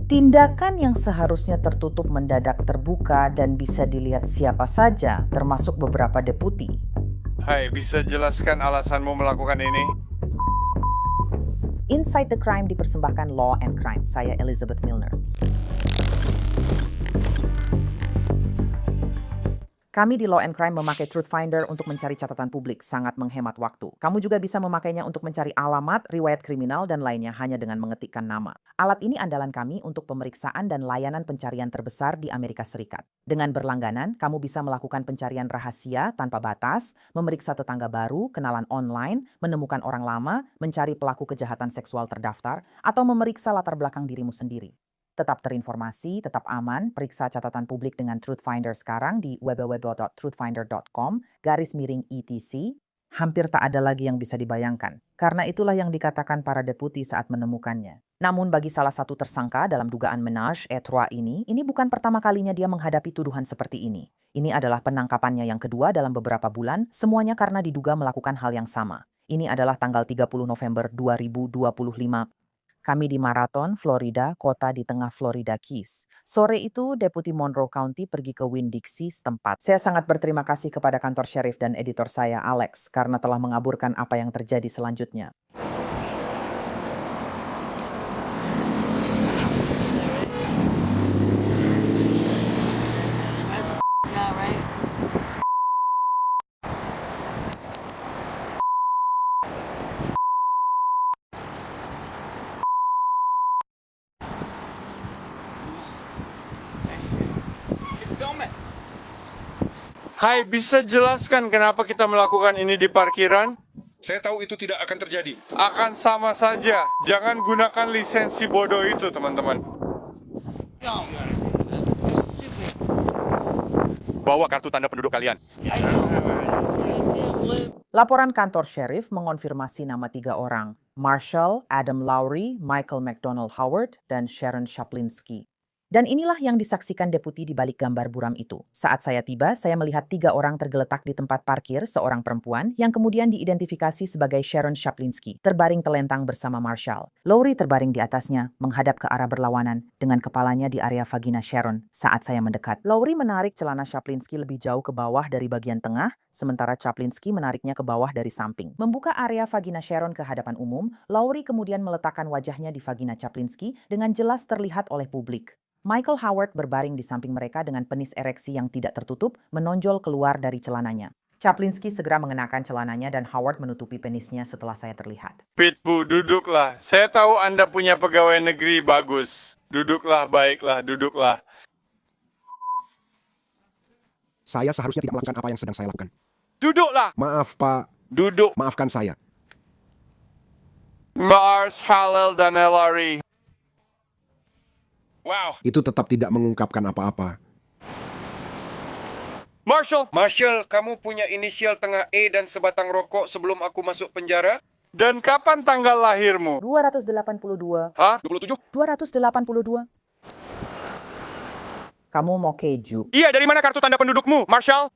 Tindakan yang seharusnya tertutup mendadak terbuka dan bisa dilihat siapa saja, termasuk beberapa deputi. Hai, bisa jelaskan alasanmu melakukan ini? Inside the Crime dipersembahkan Law and Crime. Saya Elizabeth Milner. Kami di Law and Crime memakai Truth Finder untuk mencari catatan publik, sangat menghemat waktu. Kamu juga bisa memakainya untuk mencari alamat, riwayat kriminal, dan lainnya hanya dengan mengetikkan nama. Alat ini andalan kami untuk pemeriksaan dan layanan pencarian terbesar di Amerika Serikat. Dengan berlangganan, kamu bisa melakukan pencarian rahasia tanpa batas, memeriksa tetangga baru, kenalan online, menemukan orang lama, mencari pelaku kejahatan seksual terdaftar, atau memeriksa latar belakang dirimu sendiri. Tetap terinformasi, tetap aman, periksa catatan publik dengan Truth Finder sekarang di www.truthfinder.com/etc. Hampir tak ada lagi yang bisa dibayangkan, karena itulah yang dikatakan para deputi saat menemukannya. Namun bagi salah satu tersangka dalam dugaan menage à trois ini bukan pertama kalinya dia menghadapi tuduhan seperti ini. Ini adalah penangkapannya yang kedua dalam beberapa bulan, semuanya karena diduga melakukan hal yang sama. Ini adalah tanggal 30 November 2025. Kami di Marathon, Florida, kota di tengah Florida Keys. Sore itu, Deputi Monroe County pergi ke Winn-Dixie setempat. Saya sangat berterima kasih kepada kantor sheriff dan editor saya, Alex, karena telah mengaburkan apa yang terjadi selanjutnya. Hai, bisa jelaskan kenapa kita melakukan ini di parkiran? Saya tahu itu tidak akan terjadi. Akan sama saja. Jangan gunakan lisensi bodoh itu, teman-teman. Bawa kartu tanda penduduk kalian. Laporan kantor sheriff mengonfirmasi nama 3 orang, Marshall, Adam Lowry, Michael McDonald Howard, dan Sharon Shaplinsky. Dan inilah yang disaksikan deputi di balik gambar buram itu. Saat saya tiba, saya melihat 3 orang tergeletak di tempat parkir, seorang perempuan yang kemudian diidentifikasi sebagai Sharon Shaplinsky, terbaring telentang bersama Marshall. Lowry terbaring di atasnya, menghadap ke arah berlawanan, dengan kepalanya di area vagina Sharon saat saya mendekat. Lowry menarik celana Shaplinsky lebih jauh ke bawah dari bagian tengah, sementara Shaplinsky menariknya ke bawah dari samping. Membuka area vagina Sharon ke hadapan umum, Lowry kemudian meletakkan wajahnya di vagina Shaplinsky dengan jelas terlihat oleh publik. Michael Howard berbaring di samping mereka dengan penis ereksi yang tidak tertutup menonjol keluar dari celananya. Shaplinsky segera mengenakan celananya dan Howard menutupi penisnya setelah saya terlihat. Pitbu, duduklah. Saya tahu Anda punya pegawai negeri bagus. Duduklah, baiklah, duduklah. Saya seharusnya tidak melakukan apa yang sedang saya lakukan. Duduklah. Maaf, Pak. Duduk. Maafkan saya. Mars, Halal, dan Ellery. Wow. Itu tetap tidak mengungkapkan apa-apa. Marshall, Kamu punya inisial tengah E dan sebatang rokok sebelum aku masuk penjara? dan kapan tanggal lahirmu? 282. Hah? 27? 282. Kamu mau keju? Iya, dari mana kartu tanda pendudukmu, Marshall?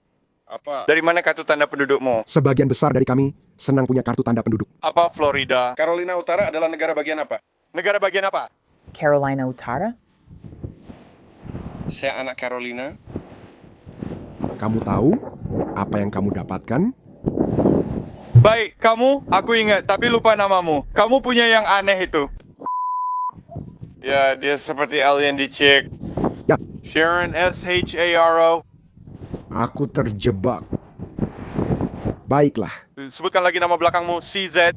Apa? Dari mana kartu tanda pendudukmu? Sebagian besar dari kami senang punya kartu tanda penduduk. Apa Florida? Carolina Utara adalah negara bagian apa? Negara bagian apa? Carolina Utara? Saya anak Carolina. Kamu tahu apa yang kamu dapatkan? Baik, kamu, aku ingat, tapi lupa namamu. Kamu punya yang aneh itu. Ya, dia seperti alien di Chick. Ya, Sharon Sharo. aku terjebak. Baiklah, Sebutkan lagi nama belakangmu, CZ.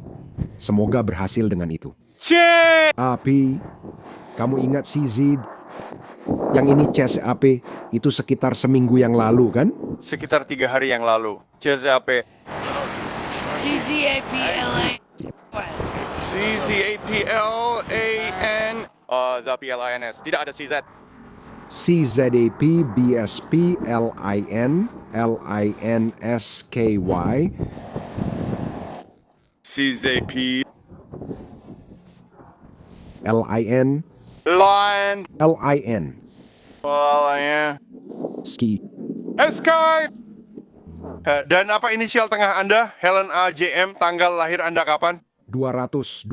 semoga berhasil dengan itu. Chick! Tapi, kamu ingat si Zid? Yang ini CSAP itu sekitar seminggu yang lalu, kan? Sekitar 3 hari yang lalu. CZAP. CZAPLAN. ZAPLINS. Tidak ada CZ. CZAP BSP LIN LINSKY CZP. LIN Lion. LIN Lion. Ski. Sky. Dan apa inisial tengah Anda? Helen A. JM, tanggal lahir Anda kapan? 227-19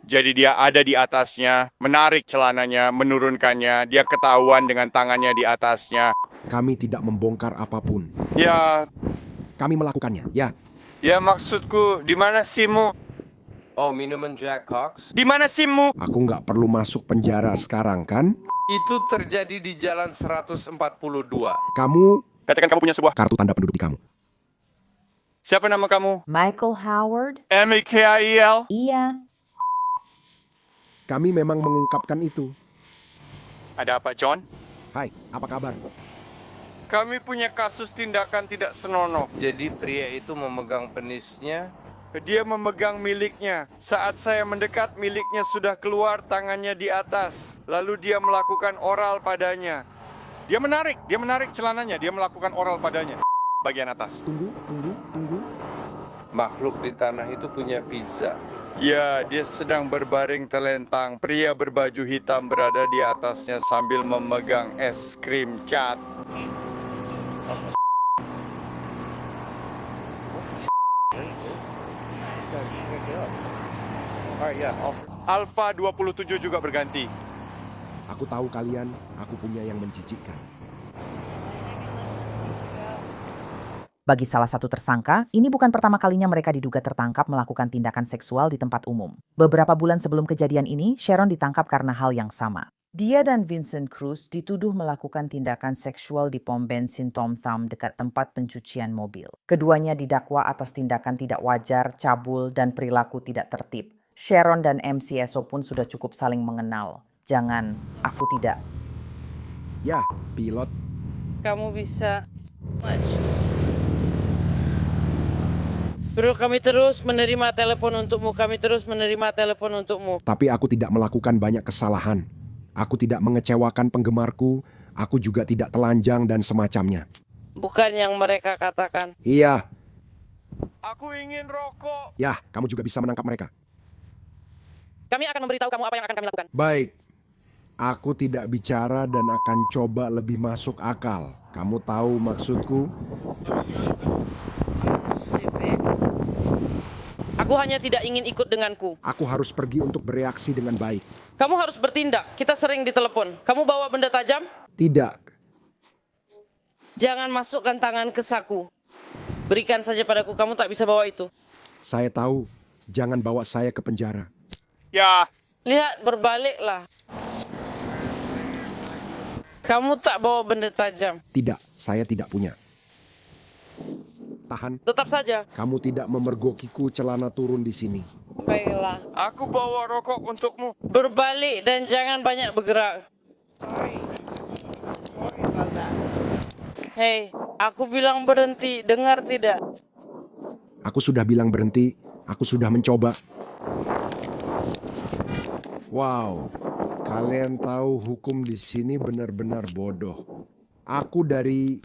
Jadi dia ada di atasnya, menarik celananya, menurunkannya, dia ketahuan dengan tangannya di atasnya. Kami tidak membongkar apapun. Ya, Kami melakukannya, ya. ya maksudku, di mana SIM-mu? Oh, minuman Jack Cox? Di mana SIM-mu? Aku nggak perlu masuk penjara sekarang, kan? Itu terjadi di jalan 142. Kamu Katakan kamu punya sebuah... kartu tanda penduduk di kamu. Siapa nama kamu? Michael Howard? M-I-K-I-E-L? Iya. Kami memang mengungkapkan itu. Ada apa, John? Hai, apa kabar? Kami punya kasus tindakan tidak senonoh. Jadi pria itu memegang penisnya. Dia memegang miliknya. Saat saya mendekat, miliknya sudah keluar, tangannya di atas. Lalu dia melakukan oral padanya. Dia menarik celananya, dia melakukan oral padanya. Bagian atas. Tunggu. Makhluk di tanah itu punya pizza. Ya, dia sedang berbaring telentang. Pria berbaju hitam berada di atasnya sambil memegang es krim cat. Alpha 27 juga berganti. Aku tahu kalian, aku punya yang menjijikkan. Bagi salah satu tersangka, ini bukan pertama kalinya mereka diduga tertangkap melakukan tindakan seksual di tempat umum. Beberapa bulan sebelum kejadian ini, Sharon ditangkap karena hal yang sama. Dia dan Vincent Cruz dituduh melakukan tindakan seksual di pom bensin Tom Thumb dekat tempat pencucian mobil. Keduanya didakwa atas tindakan tidak wajar, cabul, dan perilaku tidak tertib. Sharon dan MCSO pun sudah cukup saling mengenal. Jangan, aku tidak. Ya, pilot. Kamu bisa Bro, kami terus menerima telepon untukmu. Tapi aku tidak melakukan banyak kesalahan. Aku tidak mengecewakan penggemarku. Aku juga tidak telanjang dan semacamnya. Bukan yang mereka katakan. Iya, Aku ingin rokok. ya, kamu juga bisa menangkap mereka. Kami akan memberitahu kamu apa yang akan kami lakukan. Baik, aku tidak bicara dan akan coba lebih masuk akal. Kamu tahu maksudku? Aku hanya tidak ingin ikut denganku. Aku harus pergi untuk bereaksi dengan baik. Kamu harus bertindak. Kita sering ditelepon. Kamu bawa benda tajam? Tidak, Jangan masukkan tangan ke saku. Berikan saja padaku. Kamu tak bisa bawa itu. saya tahu. Jangan bawa saya ke penjara. Ya, Lihat, berbaliklah. Kamu tak bawa benda tajam. Tidak, saya tidak punya. Tahan, Tetap saja. kamu tidak memergokiku celana turun di sini. Baiklah. aku bawa rokok untukmu. Berbalik dan jangan banyak bergerak. Hei, aku bilang berhenti. Dengar tidak? Aku sudah bilang berhenti, aku sudah mencoba. Wow, kalian tahu hukum di sini benar-benar bodoh. Aku dari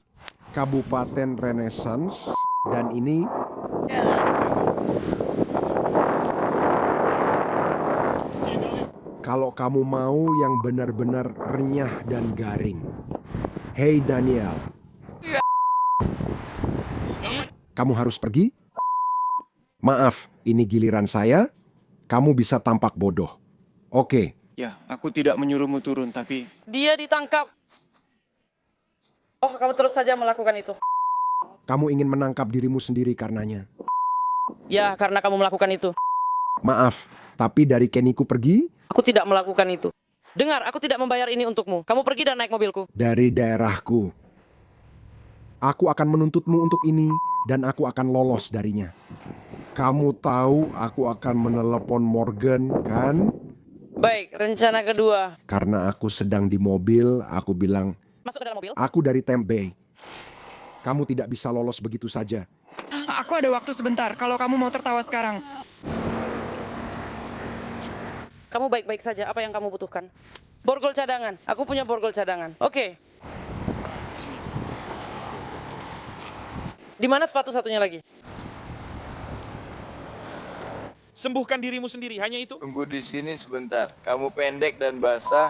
Kabupaten Renaissance dan ini kalau kamu mau yang benar-benar renyah dan garing. Hey Daniel, kamu harus pergi? Maaf, ini giliran saya. Kamu bisa tampak bodoh. Oke, Ya, aku tidak menyuruhmu turun, tapi Dia ditangkap. Oh, kamu terus saja melakukan itu. kamu ingin menangkap dirimu sendiri karenanya. Ya, karena kamu melakukan itu. Maaf, tapi dari Kennyku pergi, Aku tidak melakukan itu. Dengar, aku tidak membayar ini untukmu. Kamu pergi dan naik mobilku. dari daerahku. Aku akan menuntutmu untuk ini, dan aku akan lolos darinya. Kamu tahu aku akan menelepon Morgan, kan? Baik, rencana kedua. Karena aku sedang di mobil, aku bilang, Masuk ke dalam mobil. aku dari Tempe Bay. Kamu tidak bisa lolos begitu saja. aku ada waktu sebentar kalau kamu mau tertawa sekarang. Kamu baik-baik saja. Apa yang kamu butuhkan? Borgol cadangan. Aku punya borgol cadangan. Oke. Di mana sepatu satunya lagi? Sembuhkan dirimu sendiri, hanya itu. Tunggu di sini sebentar. Kamu pendek dan basah.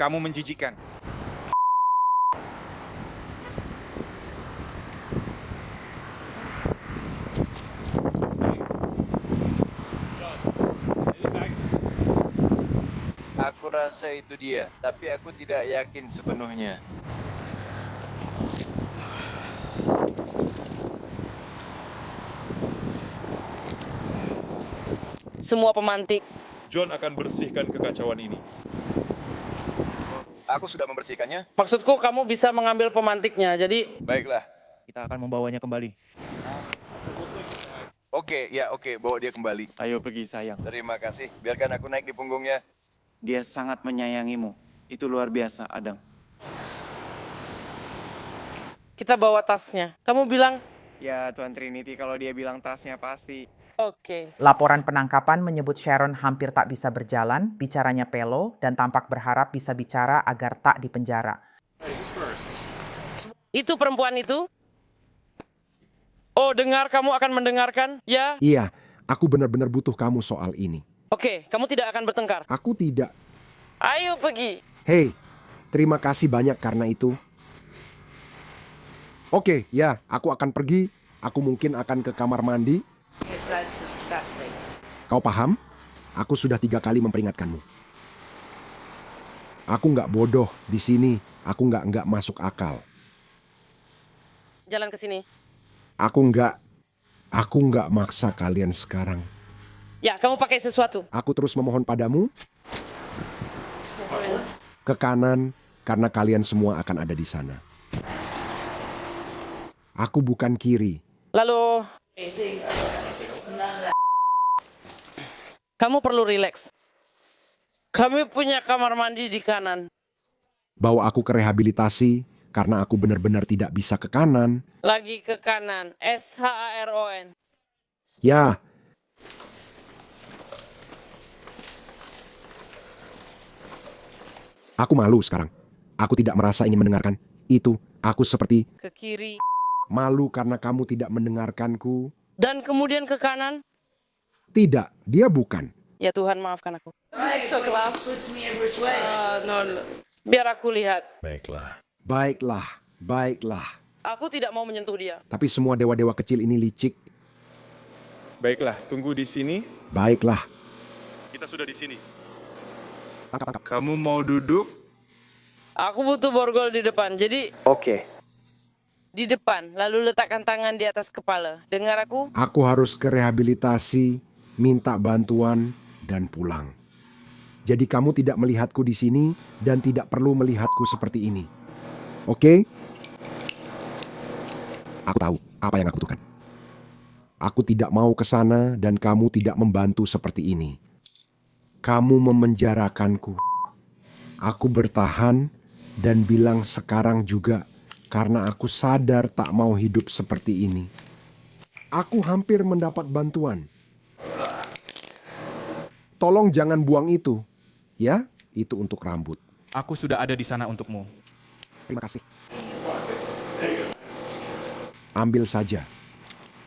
Kamu menjijikan. Aku rasa itu dia, tapi aku tidak yakin sepenuhnya. Semua pemantik. John akan bersihkan kekacauan ini. Aku sudah membersihkannya. Maksudku kamu bisa mengambil pemantiknya, jadi Baiklah. Kita akan membawanya kembali. Oke, bawa dia kembali. Ayo pergi, sayang. Terima kasih. Biarkan aku naik di punggungnya. Dia sangat menyayangimu. Itu luar biasa, Adam. kita bawa tasnya. Kamu bilang, Ya, Tuan Trinity, kalau dia bilang tasnya pasti. oke. Laporan penangkapan menyebut Sharon hampir tak bisa berjalan, bicaranya pelo, dan tampak berharap bisa bicara agar tak dipenjara. Itu perempuan itu? Oh, dengar, kamu akan mendengarkan? Ya? Iya, aku benar-benar butuh kamu soal ini. Oke, kamu tidak akan bertengkar. Aku tidak. Ayo pergi. Hei, terima kasih banyak karena itu. Oke, ya, aku akan pergi. Aku mungkin akan ke kamar mandi. Kau paham? Aku sudah 3 kali memperingatkanmu. Aku nggak bodoh di sini. Aku nggak masuk akal. Jalan ke sini. Aku nggak maksa kalian sekarang. Ya, kamu pakai sesuatu. Aku terus memohon padamu. Ke kanan, karena kalian semua akan ada di sana. Aku bukan kiri. Lalu, kamu perlu rileks. Kami punya kamar mandi di kanan. Bawa aku ke rehabilitasi, karena aku benar-benar tidak bisa ke kanan. Lagi ke kanan. SHARON. Ya. Aku malu sekarang. Aku tidak merasa ingin mendengarkan itu. Aku seperti Ke kiri. malu karena kamu tidak mendengarkanku. Dan kemudian ke kanan. Tidak, dia bukan. Ya Tuhan, maafkan aku. Biar aku lihat. Baiklah. Aku tidak mau menyentuh dia. Tapi semua dewa-dewa kecil ini licik. Baiklah, tunggu di sini. Baiklah. Kita sudah di sini. Tangkap. Kamu mau duduk? Aku butuh borgol di depan. Jadi, Oke. di depan. Lalu letakkan tangan di atas kepala. Dengar aku? Aku harus ke rehabilitasi, minta bantuan, dan pulang. Jadi kamu tidak melihatku di sini dan tidak perlu melihatku seperti ini. Oke? Aku tahu apa yang aku butuhkan. Aku tidak mau ke sana dan kamu tidak membantu seperti ini. Kamu memenjarakanku. Aku bertahan dan bilang sekarang juga karena aku sadar tak mau hidup seperti ini. Aku hampir mendapat bantuan. Tolong jangan buang itu. Ya, itu untuk rambut. Aku sudah ada di sana untukmu. Terima kasih. Ambil saja.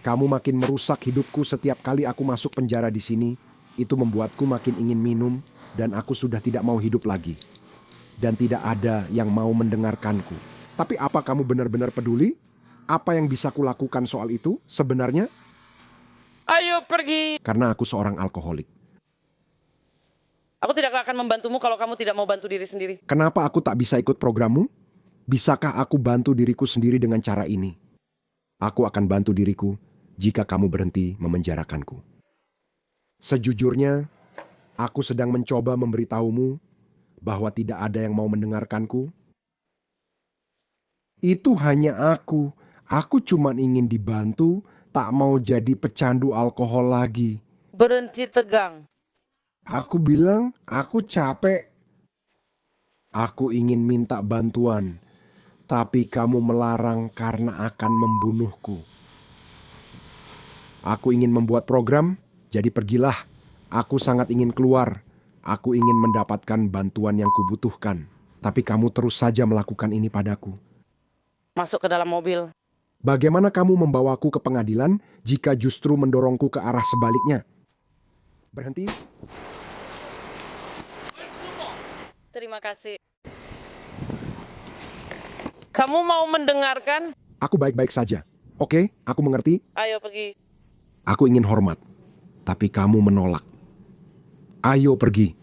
Kamu makin merusak hidupku setiap kali aku masuk penjara di sini. Itu membuatku makin ingin minum dan aku sudah tidak mau hidup lagi. Dan tidak ada yang mau mendengarkanku. Tapi apa kamu benar-benar peduli? Apa yang bisa kulakukan soal itu sebenarnya? Ayo pergi. Karena aku seorang alkoholik. Aku tidak akan membantumu kalau kamu tidak mau bantu diri sendiri. Kenapa aku tak bisa ikut programmu? Bisakah aku bantu diriku sendiri dengan cara ini? Aku akan bantu diriku jika kamu berhenti memenjarakanku. Sejujurnya, aku sedang mencoba memberitahumu bahwa tidak ada yang mau mendengarkanku. Itu hanya aku. Aku cuma ingin dibantu, tak mau jadi pecandu alkohol lagi. Berhenti tegang. Aku bilang, aku capek. Aku ingin minta bantuan, tapi kamu melarang karena akan membunuhku. Aku ingin membuat program, jadi pergilah. Aku sangat ingin keluar. Aku ingin mendapatkan bantuan yang kubutuhkan. Tapi kamu terus saja melakukan ini padaku. Masuk ke dalam mobil. Bagaimana kamu membawaku ke pengadilan jika justru mendorongku ke arah sebaliknya? Berhenti. Terima kasih. Kamu mau mendengarkan? Aku baik-baik saja. Oke, aku mengerti. Ayo pergi. Aku ingin hormat. Tapi kamu menolak. Ayo pergi.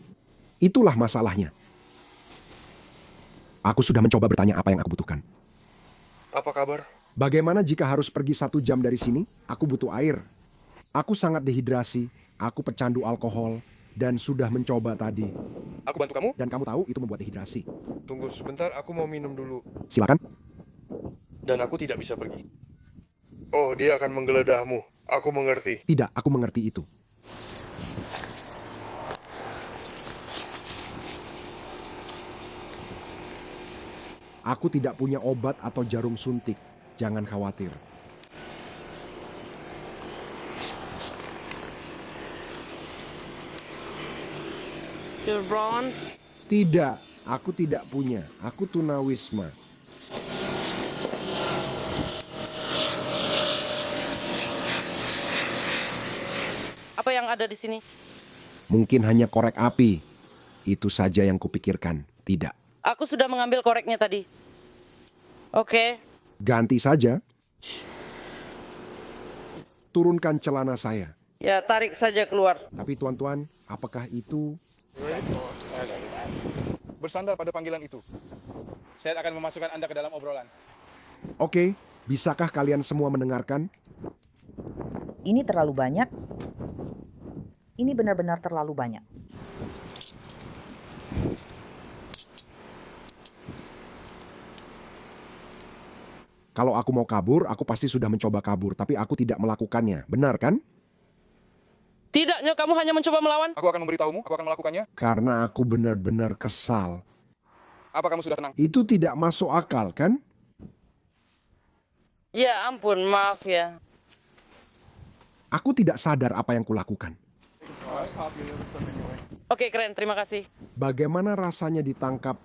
Itulah masalahnya. Aku sudah mencoba bertanya apa yang aku butuhkan. Apa kabar? Bagaimana jika harus pergi 1 jam dari sini? Aku butuh air. Aku sangat dehidrasi. Aku pecandu alkohol. Dan sudah mencoba tadi. Aku bantu kamu? Dan kamu tahu itu membuat dehidrasi. Tunggu sebentar, aku mau minum dulu. Silakan. Dan aku tidak bisa pergi. Oh, dia akan menggeledahmu. Aku mengerti. Tidak, aku mengerti itu. Aku tidak punya obat atau jarum suntik. Jangan khawatir. You're brown. Tidak, aku tidak punya. Aku tunawisma. Apa yang ada di sini? Mungkin hanya korek api. Itu saja yang kupikirkan. Tidak. Aku sudah mengambil koreknya tadi. Oke. Ganti saja. Turunkan celana saya. Ya, tarik saja keluar. Tapi tuan-tuan, apakah itu... Bersandar pada panggilan itu. Saya akan memasukkan Anda ke dalam obrolan. Oke, bisakah kalian semua mendengarkan? Ini terlalu banyak. Ini benar-benar terlalu banyak. Kalau aku mau kabur, aku pasti sudah mencoba kabur, tapi aku tidak melakukannya. Benar kan? Tidaknya kamu hanya mencoba melawan. Aku akan memberitahumu, aku akan melakukannya. Karena aku benar-benar kesal. Apa kamu sudah tenang? Itu tidak masuk akal, kan? Ya ampun, maaf ya. Aku tidak sadar apa yang kulakukan. Oke, keren. Terima kasih. Bagaimana rasanya ditangkap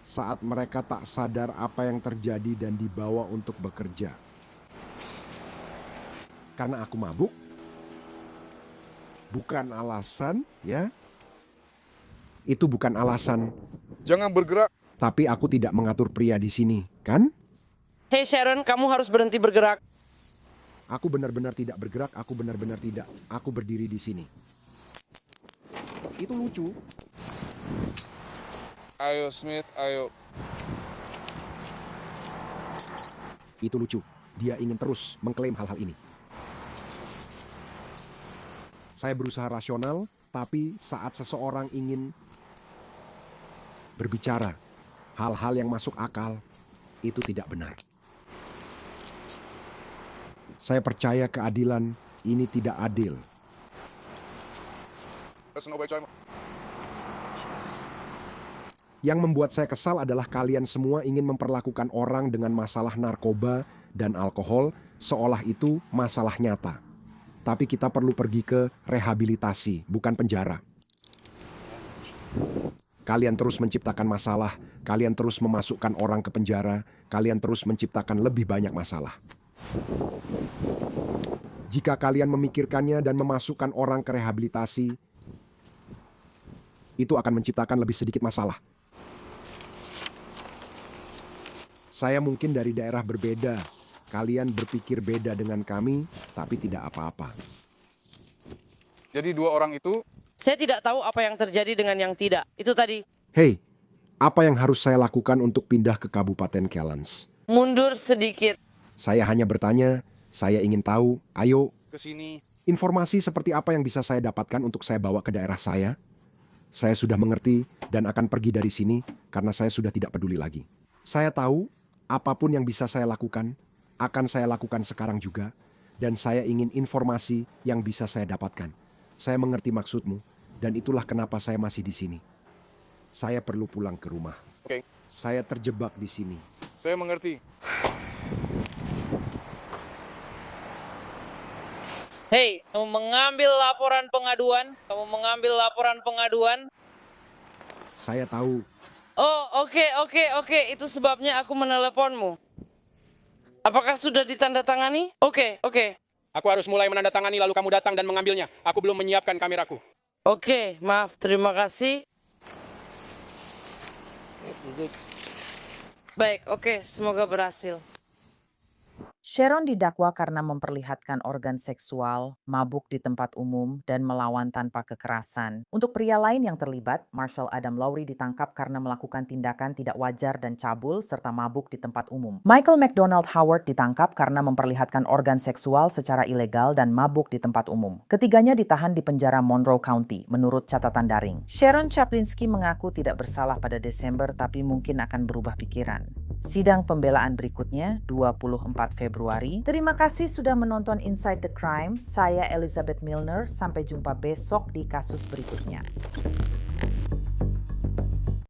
saat mereka tak sadar apa yang terjadi dan dibawa untuk bekerja? Karena aku mabuk? Bukan alasan, ya? Itu bukan alasan. Jangan bergerak. Tapi aku tidak mengatur pria di sini, kan? Hey Sharon, kamu harus berhenti bergerak. Aku benar-benar tidak bergerak, aku benar-benar tidak. Aku berdiri di sini. Itu lucu. Ayo Smith, ayo. Itu lucu. Dia ingin terus mengklaim hal-hal ini. Saya berusaha rasional, tapi saat seseorang ingin berbicara hal-hal yang masuk akal, itu tidak benar. Saya percaya keadilan ini tidak adil. Yang membuat saya kesal adalah kalian semua ingin memperlakukan orang dengan masalah narkoba dan alkohol seolah itu masalah nyata. Tapi kita perlu pergi ke rehabilitasi, bukan penjara. Kalian terus menciptakan masalah, kalian terus memasukkan orang ke penjara, kalian terus menciptakan lebih banyak masalah. Jika kalian memikirkannya dan memasukkan orang ke rehabilitasi, itu akan menciptakan lebih sedikit masalah. Saya mungkin dari daerah berbeda. Kalian berpikir beda dengan kami, tapi tidak apa-apa. Jadi 2 orang itu... Saya tidak tahu apa yang terjadi dengan yang tidak. Itu tadi. Hei, apa yang harus saya lakukan untuk pindah ke Kabupaten Kellens? Mundur sedikit. Saya hanya bertanya, saya ingin tahu, ayo. Ke sini. Informasi seperti apa yang bisa saya dapatkan untuk saya bawa ke daerah saya? Saya sudah mengerti dan akan pergi dari sini karena saya sudah tidak peduli lagi. Saya tahu apapun yang bisa saya lakukan, akan saya lakukan sekarang juga, dan saya ingin informasi yang bisa saya dapatkan. Saya mengerti maksudmu, dan itulah kenapa saya masih di sini. Saya perlu pulang ke rumah. Oke. Saya terjebak di sini. Saya mengerti. Hei, kamu mengambil laporan pengaduan? Kamu mengambil laporan pengaduan? Saya tahu. Oh, oke. Itu sebabnya aku meneleponmu. Apakah sudah ditandatangani? Oke. Aku harus mulai menandatangani lalu kamu datang dan mengambilnya. Aku belum menyiapkan kameraku. Oke, maaf. Terima kasih. Baik, oke, semoga berhasil. Sharon didakwa karena memperlihatkan organ seksual, mabuk di tempat umum, dan melawan tanpa kekerasan. Untuk pria lain yang terlibat, Marshall Adam Lowry ditangkap karena melakukan tindakan tidak wajar dan cabul serta mabuk di tempat umum. Michael McDonald Howard ditangkap karena memperlihatkan organ seksual secara ilegal dan mabuk di tempat umum. Ketiganya ditahan di penjara Monroe County, menurut catatan daring. Sharon Chaplinsky mengaku tidak bersalah pada Desember tapi mungkin akan berubah pikiran. Sidang pembelaan berikutnya 24 Februari. Terima kasih sudah menonton Inside the Crime. Saya Elizabeth Milner. Sampai jumpa besok di kasus berikutnya.